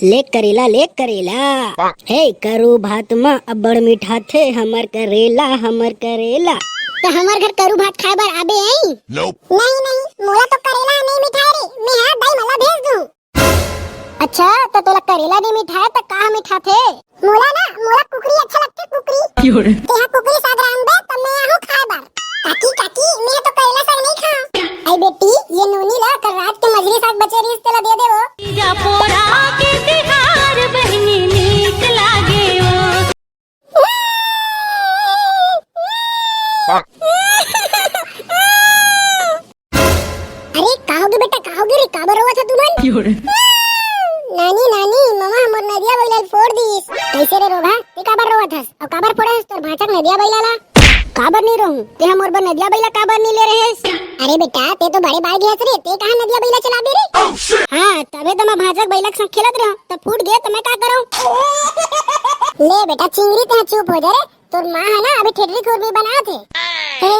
ले करेला हे करू भात में अब्बड़ मीठा थे हमर करेला तो हमार घर करू भात खाए बर आबे आई नहीं नहीं मोला तो करेला नहीं मिठाई रे मैं हां दाई मला भेज दूं। अच्छा तो तोला करेला नहीं मिठाई तो का मिठा थे? मोला कुकरी अच्छा लगते कुकरी ते हां कुकरी साग रांबे तो मैं आहू खाए बर। काकी मैं तो करेला साग नहीं खा। आई बेटी ये नूनी ला कर रात के मजरी साग बचे रही तेला दे देवो जा पोरा के तिहार बहनी नीक लागे ओ। अरे काहोगे बेटा काहोगे रे काबर रोवा था तुमन? नानी मामा हमर नदिया बैलाल फोड़ दीस। कैसे रे रोभा ते काबर रोवा थस और काबर फोड़स तोर भाचक नदिया बैलाला? काबर नहीं रहूं ते हमर बर नदिया बैला काबर नहीं ले रहेस? अरे बेटा ते तो बड़े बाई घेस रे ते कहां नदिया बैला चला दे रे? हां तबे तो मैं भाचक बैला के संग खेलत रहो तो फूट गए तो मैं का करूं? ले बेटा चिंगरी ते चुप हो जा रे तोर मां है ना अभी ठेडरी खुरमी बना थे। हे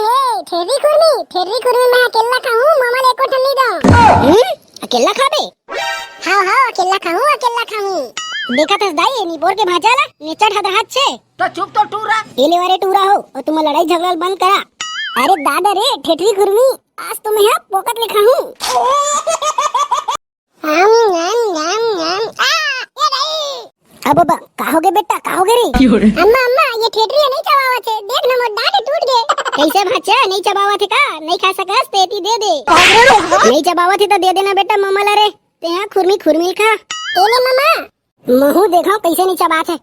ठेडरी खुरमी मैं अकेला खाऊं मामा ले को ठन्नी दो। अकेला खाबे? हां अकेला खाऊं देखा थस दाई नी बोर के भाजाला नेचर हद हाथ छे तो चुप तो टूरा एले वारे टूरा हो और तुम लड़ाई झगड़ा बंद करा। अरे दादा रे ठेठरी खुरमी आज तो मैं पोकत लिखा हूं। अब बाबा काहोगे बेटा काहोगे रे? अम्मा ये ठेठरी नहीं चबावा थे देख ना मोर दांत टूट गए। कैसे भाचा नहीं चबावा थे का नहीं खा सकस तेती दे दे। नहीं चबावा थे तो दे देना बेटा मामा ला रे ते हां खुरमी खा एले मामा महू देखो कैसे नहीं चबात है।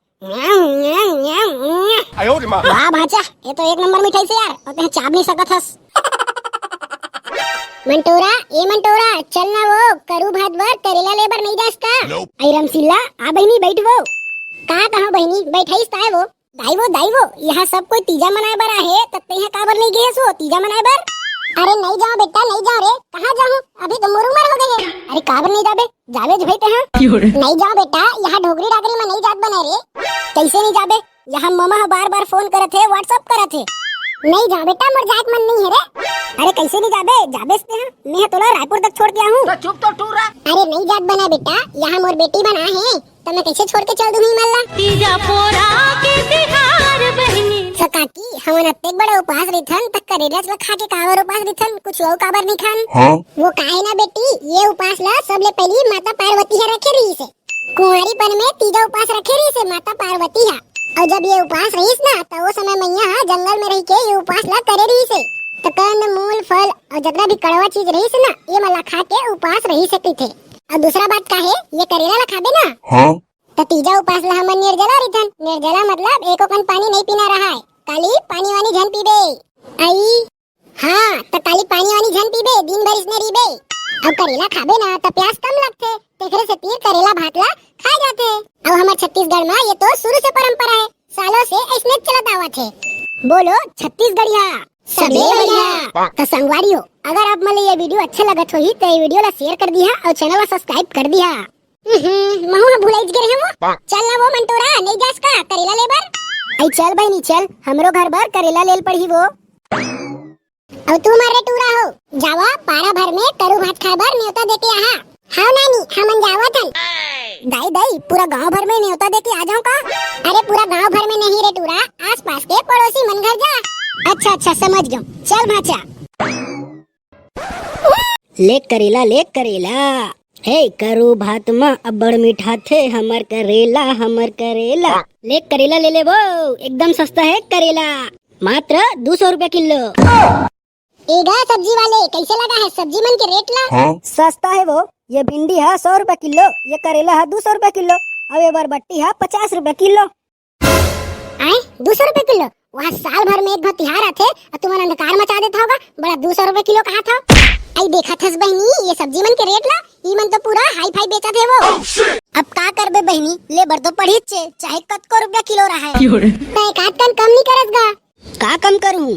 वाह भाचा ये तो एक नंबर मिठाई से यार और ते चाब नहीं सकत हस। मंटोरा चल ना वो करू भात बर करेला लेबर नहीं जास का? आई रमसिल्ला आ बहनी बैठ वो का कहां बहनी बैठाईस ताए वो दाई वो यहाँ सब कोई तीजा मनाए बर आहे तत्ते यहाँ काबर नहीं गए सो तीजा मनाए बर? अरे नहीं जाओ बेटा नहीं जाओ रे कहां जाऊं अभी तो मोर उमर हो गई है। अरे काबर नहीं जाबे जावे जो भाई हां नहीं जाओ बेटा यहाँ ढोगरी डागरी में नहीं जात बने रे। कैसे नहीं जाबे यहाँ मामा बार फोन करत है व्हाट्सएप करत है नहीं जाओ बेटा मोर जात मन नहीं है रे। अरे कैसे नहीं जाबे जाबेस ते मैं तोला रायपुर तक छोड़ के आऊं तो चुप तो टूरा अरे नहीं जात बना बेटा यहाँ मोर बेटी बना है तो मैं कैसे छोड़ के चल दूं हिमालय तीजा पोरा के तिहार बहनी सकाकी हमन अत्ते बड़ा उपास रिथन तक करेला चला खा के काबर उपास रिथन कुछ और काबर नहीं खान वो काहे ना बेटी ये उपास ला सबले पहली माता पार्वती है रखे रही से कुंवारीपन में तीजा उपास रखे रही से माता पार्वती है और जब ये उपास रहीस ना तो वो समय मैया जंगल में रह के ये उपास ला करे रही से तो कंद मूल फल और जगरा भी कड़वा चीज रहीस ना ये मला खा के उपास रही सकती थे। और दूसरा बात का है ये करेला ला खाबे ना तो तीजा उपास ला हमन निर्जला रिथन निर्जला मतलब एको कन पानी नहीं पीना रहा है काली पानी वानी झन पीबे आई हाँ तो काली पानी वानी झन पीबे दिन भर इसने रीबे। अब करेला खाबे ना तो प्यास कम लगते तेखरे से तीर करेला भात ला खा जाते। अब हमारे छत्तीसगढ़ में ये तो शुरू से परंपरा है सालों से ऐसने चलत आवत है। बोलो छत्तीसगढ़िया सबे बढ़िया। तो संगवारी हो अगर आप मले ये वीडियो अच्छा लगत होही तो ये वीडियो ला शेयर कर दिया और चैनल ला सब्सक्राइब कर दिया। महू भुलाइज गए हैं वो चल ना वो मंटोरा नहीं जास का करेला लेबर आई चल भाई नहीं चल हमरो घर भर करेला लेल पड़ी वो। अब तू मारे टूरा हो जावा पारा भर में करू भात खाबर न्योता देके आहा। हाँ नानी हमन जावत हन दाई पूरा गांव भर में न्योता देके आ जाऊं का? अरे पूरा गांव भर में नहीं रे टूरा आसपास के पड़ोसी मन घर जा। अच्छा समझ गयो चल भाचा ले करेला हे करू भात में अब्बड़ मीठा थे हमर करेला ले करेला ले वो एकदम सस्ता है करेला मात्र 200 रुपया किलो। एगा सब्जी वाले कैसे लगा है सब्जी मन के रेट ला? सस्ता है वो ये भिंडी है 100 रुपया किलो ये करेला है 200 रुपया किलो और ये बरबट्टी है 50 रुपया किलो। आए 200 रुपया किलो वहाँ साल भर में एक बार तिहार आते और तुम्हारा अंधकार मचा देता होगा बड़ा 200 रुपया किलो कहा था? आई देखा थस बहनी ये सब्जी मन के रेट ला ई मन तो पूरा हाई फाई बेचा थे वो। अब का करबे बहनी लेबर तो पढ़ी चाहे कत को रुपया किलो रहा है तो एक आध कम नहीं करत गा का कम करूँ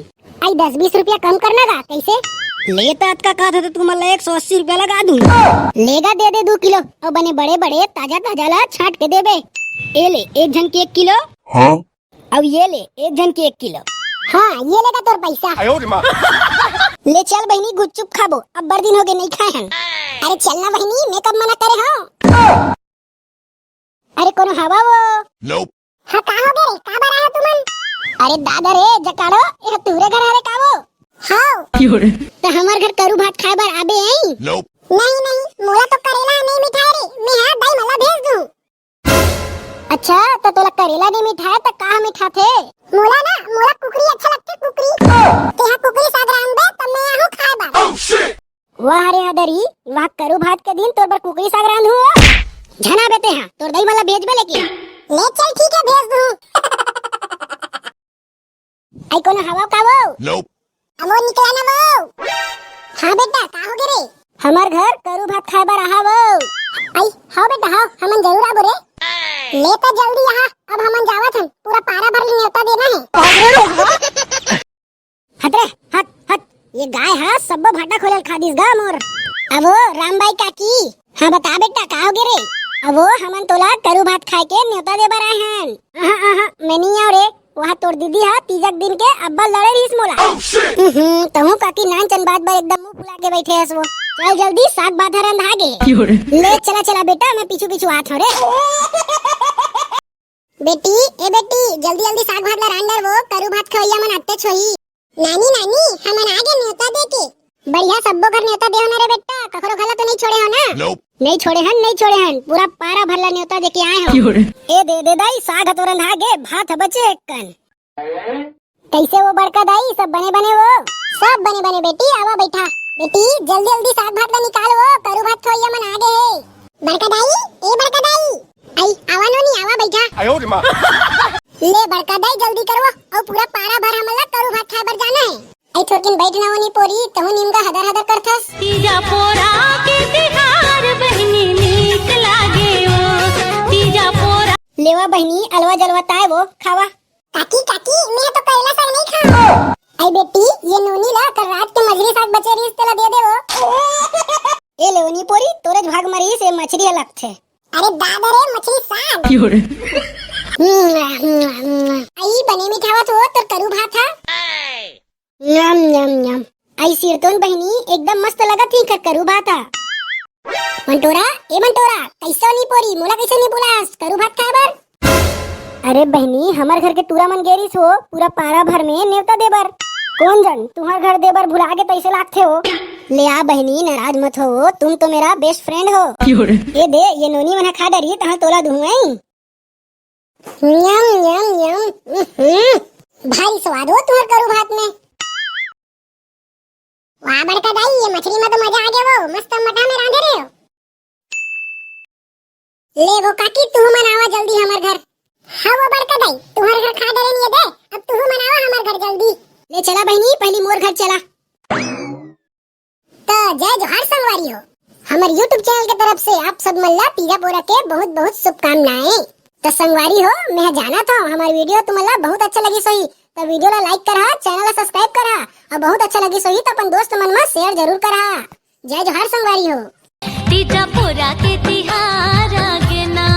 आई 10-20 रुपया कम करना गा कैसे? लेता का कहा था तो तुम्हारा 180 रुपया लगा दूं। लेगा दे 2 किलो और बने बड़े ताजा ला छाट के देबे। ये ले एक जन की 1 किलो अब ये ले एक जन की 1 किलो। हाँ ये लेगा तोर पैसा ले चल बहनी गुपचुप खाबो अब बड़ दिन हो गए नहीं खाए हैं। अरे चलना बहनी मैं कब मना करे हाँ कोनो हवा वो हाँ का हो गए का बार आया तुमन अरे दादा रे जकाड़ो ये तुरे घर हरे का वो हाँ तो हमार घर करू भात खाए बार आबे आई नहीं नहीं मोला तो करेला नहीं मिठाई रे मैं हां दाई मला भेज दूं अच्छा तो तोला करेला नहीं मिठाई तो का मिठा थे मोला कुकरी अच्छा लगते कुकरी ते हा कुकरी साग रांध दे तब मैं आहू खाए बार वाह रे हदरी वाह करू भात के दिन तोर पर कुकरी साग रांध हुआ झना बेटे हां तोर दाई मला भेज बे लेकिन ले चल ठीक है भेज दूं आई कोनो हवा का वो अमो निकला ना वो हां बेटा का हो गे रे हमार घर करू भात खाए बार आहा वो आई हां बेटा हां हमन जरूर आबो रे ले तो जल्दी यहाँ अब हमन जावत हन पूरा पारा भर न्योता देना है हट रे हट ये गाय है सब भाटा खोलल खादिस गा मोर अब वो रामबाई काकी हाँ बता बेटा का हो गे रे अब वो हमन तोला करू भात खाए के न्योता दे बर आए हन मैं नहीं आव रे वहाँ तोर दीदी हा तीजक दिन के अब्बा लड़े रहीस मोला तहु काकी नान चन बात बर एकदम मुंह फुला के बैठे हस वो चल जल्दी साग बाधा रंधा गे ले चला बेटा मैं पीछू पीछू आत हूं रे बेटी जल्दी जल्दी साग भात ला रांडर वो करू भात खवैया मन अत्ते छोई नानी हमन आगे न्योता दे के बढ़िया सब्बो घर न्योता दे हो ना रे बेटा कखरो खला तो नहीं छोड़े हो ना नहीं छोड़े हन पूरा पारा भरला न्योता दे के आए हो ए दे दाई साग तो रंधा गे भात बचे कन कैसे वो बड़का दाई सब बने वो सब बने बेटी आवा बैठा बेटी जल्दी साग भात ला निकाल वो करू भात खवैया मन आगे है बड़का दाई आई आवा नो आवा बैठा आयो रे मां ले बड़का दाई जल्दी करो और पूरा पारा भर हमला करू भात खाए बर जाना है आई थोकिन बैठना होनी पोरी तहु निमगा हदर करथस तीजा पोरा के तिहार बहनी नीक लागे ओ तीजा पोरा लेवा बहनी अलवा जलवताए वो खावा काकी मैं तो करेला साग नहीं खा आई बेटी ये नोनी ला कल रात के मछली साग बचे रही तेला दे दे वो ए लेवनी पोरी तोरे भाग मरी से मछली अलग थे अरे दादा रे मछली साग आई बने मिठावा तो तर करू भात था यम आई सिरतोन बहनी एकदम मस्त लगा थी करू भात था मंटोरा कैसे नहीं पोरी मोला कैसे नहीं बोलास करू भात खाए बर अरे बहनी हमार घर के टूरा मन गेरिस हो पूरा पारा भर में न्योता देबर कौन जन तुम्हार घर देबर भुला के तैसे लागते हो ले आ बहनी नाराज मत हो तुम तो मेरा बेस्ट फ्रेंड हो ये दे ये नोनी मना खा डरी तहां तोला दूंगाई यम भारी स्वाद हो तुम्हार करू भात में वाह बड़का दाई ये मछली में तो मजा आ गया वो मस्त मटा में रांधे रहे हो ले वो काकी तू मनावा जल्दी हमार घर हाँ वो बड़का दाई तुम्हारे घर खा डरे नहीं दे अब तू मनावा हमार घर जल्दी ले चला बहनी पहली मोर घर चला तो जय जोहार संगवारी हो हमारे YouTube चैनल के तरफ से आप सब मल्ला तीजा पोरा के बहुत बहुत शुभकामनाएं तो संगवारी हो मैं जाना था हमारी वीडियो तुम्हारा बहुत अच्छा लगी सोई तो वीडियो ला लाइक करा चैनल ला सब्सक्राइब करा और बहुत अच्छा लगी सोई तो अपन दोस्त मन में शेयर जरूर करा जय जोहार संगवारी हो तीजा पोरा के तिहार आगे ना